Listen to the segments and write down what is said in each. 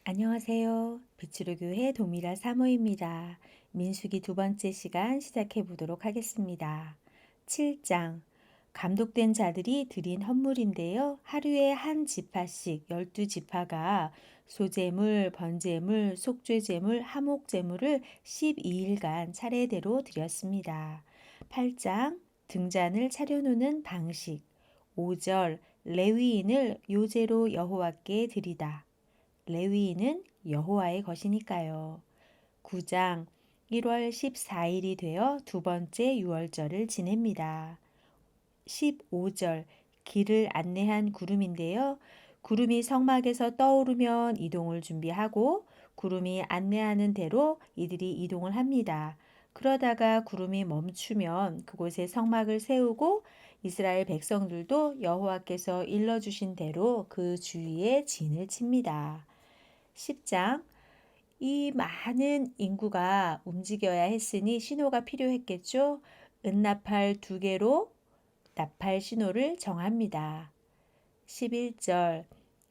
안녕하세요. 빛으로 교회 도미라 사모입니다. 민수기 두 번째 시간 시작해 보도록 하겠습니다. 7장 감독된 자들이 드린 헌물인데요. 하루에 한 지파씩 12지파가 소제물, 번제물, 속죄제물, 화목제물을 12일간 차례대로 드렸습니다. 8장 등잔을 차려놓는 방식 5절 레위인을 요제로 여호와께 드리다. 레위인은 여호와의 것이니까요. 9장 1월 14일이 되어 두 번째 유월절을 지냅니다. 15절 길을 안내한 구름인데요. 구름이 성막에서 떠오르면 이동을 준비하고 구름이 안내하는 대로 이들이 이동을 합니다. 그러다가 구름이 멈추면 그곳에 성막을 세우고 이스라엘 백성들도 여호와께서 일러주신 대로 그 주위에 진을 칩니다. 10장 이 많은 인구가 움직여야 했으니 신호가 필요했겠죠. 은나팔 2개로 나팔 신호를 정합니다. 11절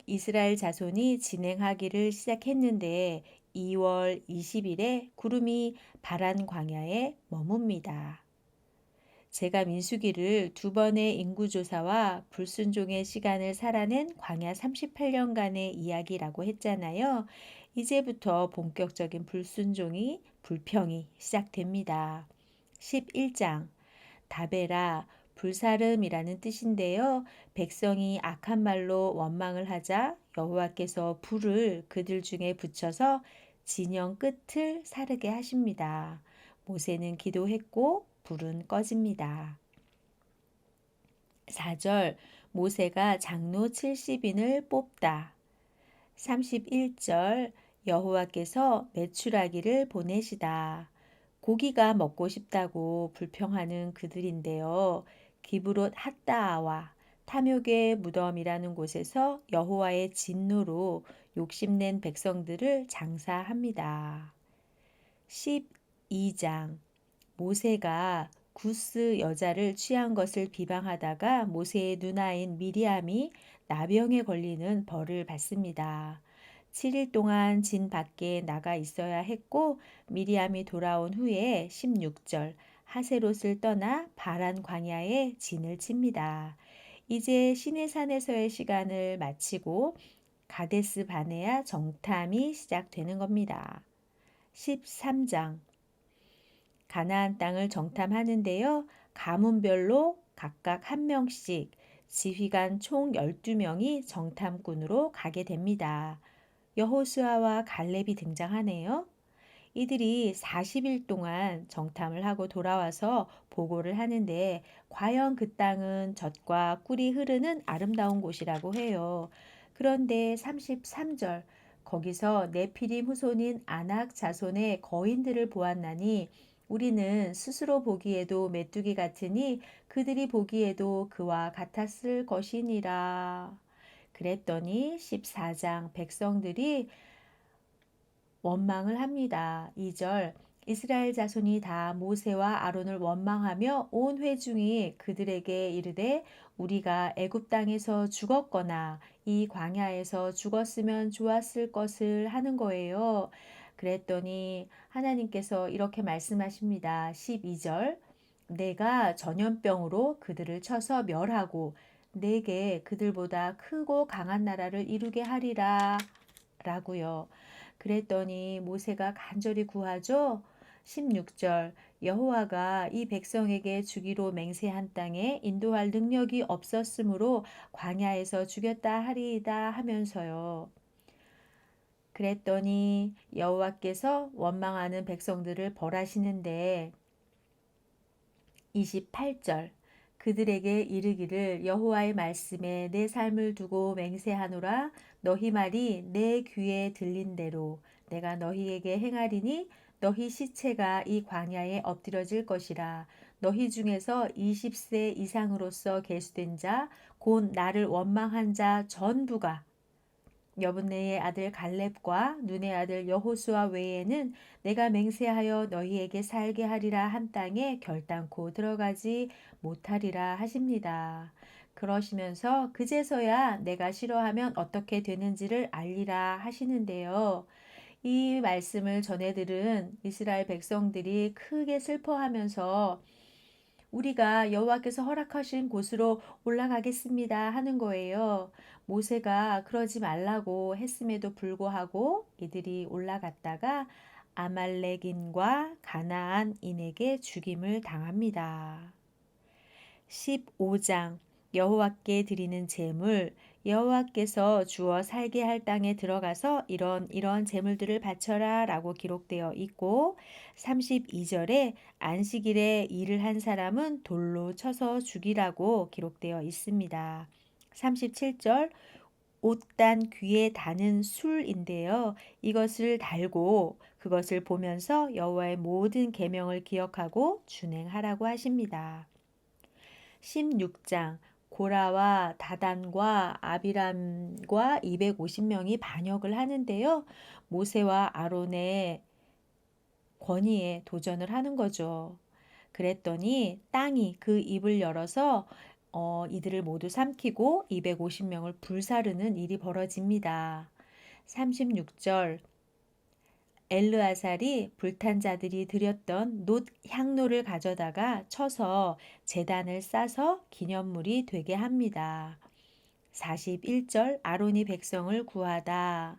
이스라엘 자손이 진행하기를 시작했는데 2월 20일에 구름이 바란 광야에 머뭅니다. 제가 민수기를 두 번의 인구조사와 불순종의 시간을 살아낸 광야 38년간의 이야기라고 했잖아요. 이제부터 본격적인 불평이 시작됩니다. 11장 다베라 불사름이라는 뜻인데요. 백성이 악한 말로 원망을 하자 여호와께서 불을 그들 중에 붙여서 진영 끝을 사르게 하십니다. 모세는 기도했고 불은 꺼집니다. 4절 모세가 장로 70인을 뽑다. 31절 여호와께서 메추라기를 보내시다. 고기가 먹고 싶다고 불평하는 그들인데요. 기브롯 핫다아와 탐욕의 무덤이라는 곳에서 여호와의 진노로 욕심낸 백성들을 장사합니다. 12장 모세가 구스 여자를 취한 것을 비방하다가 모세의 누나인 미리암이 나병에 걸리는 벌을 받습니다. 7일 동안 진 밖에 나가 있어야 했고 미리암이 돌아온 후에 16절 하세롯을 떠나 바란 광야에 진을 칩니다. 이제 시내산에서의 시간을 마치고 가데스 바네아 정탐이 시작되는 겁니다. 13장 가나안 땅을 정탐하는데요. 가문별로 각각 한 명씩 지휘관 총 12명이 정탐꾼으로 가게 됩니다. 여호수아와 갈렙이 등장하네요. 이들이 40일 동안 정탐을 하고 돌아와서 보고를 하는데 과연 그 땅은 젖과 꿀이 흐르는 아름다운 곳이라고 해요. 그런데 33절 거기서 네피림 후손인 아낙 자손의 거인들을 보았나니 우리는 스스로 보기에도 메뚜기 같으니 그들이 보기에도 그와 같았을 것이니라. 그랬더니 14장 백성들이 원망을 합니다. 2절 이스라엘 자손이 다 모세와 아론을 원망하며 온 회중이 그들에게 이르되 우리가 애굽 땅에서 죽었거나 이 광야에서 죽었으면 좋았을 것을 하는 거예요. 그랬더니 하나님께서 이렇게 말씀하십니다. 12절 내가 전염병으로 그들을 쳐서 멸하고 내게 그들보다 크고 강한 나라를 이루게 하리라 라고요. 그랬더니 모세가 간절히 구하죠. 16절 여호와가 이 백성에게 주기로 맹세한 땅에 인도할 능력이 없었으므로 광야에서 죽였다 하리이다 하면서요. 그랬더니 여호와께서 원망하는 백성들을 벌하시는데 28절 그들에게 이르기를 여호와의 말씀에 내 삶을 두고 맹세하노라 너희 말이 내 귀에 들린 대로 내가 너희에게 행하리니 너희 시체가 이 광야에 엎드려질 것이라 너희 중에서 20세 이상으로서 계수된 자 곧 나를 원망한 자 전부가 여분네의 아들 갈렙과 눈의 아들 여호수아 외에는 내가 맹세하여 너희에게 살게 하리라 한 땅에 결단코 들어가지 못하리라 하십니다. 그러시면서 그제서야 내가 싫어하면 어떻게 되는지를 알리라 하시는데요. 이 말씀을 전해 들은 이스라엘 백성들이 크게 슬퍼하면서 우리가 여호와께서 허락하신 곳으로 올라가겠습니다 하는 거예요. 모세가 그러지 말라고 했음에도 불구하고 이들이 올라갔다가 아말렉인과 가나안인에게 죽임을 당합니다. 15장 여호와께 드리는 제물 여호와께서 주어 살게 할 땅에 들어가서 이런 제물들을 바쳐라 라고 기록되어 있고 32절에 안식일에 일을 한 사람은 돌로 쳐서 죽이라고 기록되어 있습니다. 37절 옷단 귀에 다는 술인데요. 이것을 달고 그것을 보면서 여호와의 모든 계명을 기억하고 준행하라고 하십니다. 16장 고라와 다단과 아비람과 250명이 반역을 하는데요. 모세와 아론의 권위에 도전을 하는 거죠. 그랬더니 땅이 그 입을 열어서 이들을 모두 삼키고 250명을 불사르는 일이 벌어집니다. 36절 엘르아살이 불탄 자들이 드렸던 놋 향로를 가져다가 쳐서 제단을 싸서 기념물이 되게 합니다. 41절 아론이 백성을 구하다.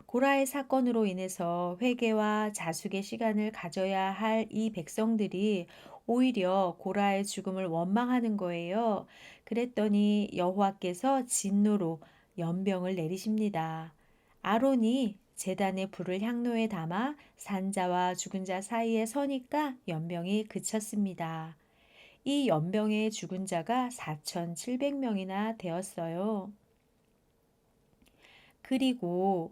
고라의 사건으로 인해서 회개와 자숙의 시간을 가져야 할 이 백성들이 오히려 고라의 죽음을 원망하는 거예요. 그랬더니 여호와께서 진노로 연병을 내리십니다. 아론이 제단의 불을 향로에 담아 산자와 죽은 자 사이에 서니까 연병이 그쳤습니다. 이 연병에 죽은 자가 4,700명이나 되었어요. 그리고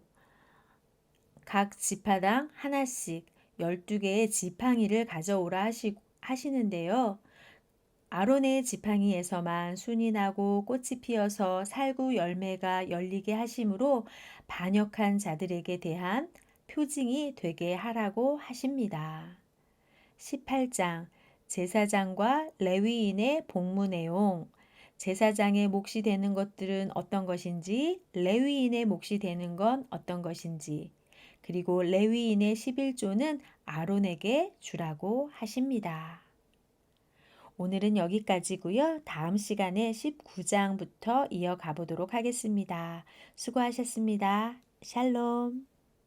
각 지파당 하나씩 12개의 지팡이를 가져오라 하시는데요. 아론의 지팡이에서만 순이 나고 꽃이 피어서 살구 열매가 열리게 하심으로 반역한 자들에게 대한 표징이 되게 하라고 하십니다. 18장 제사장과 레위인의 복무 내용 제사장의 몫이 되는 것들은 어떤 것인지 레위인의 몫이 되는 건 어떤 것인지 그리고 레위인의 11조는 아론에게 주라고 하십니다. 오늘은 여기까지고요. 다음 시간에 19장부터 이어가 보도록 하겠습니다. 수고하셨습니다. 샬롬.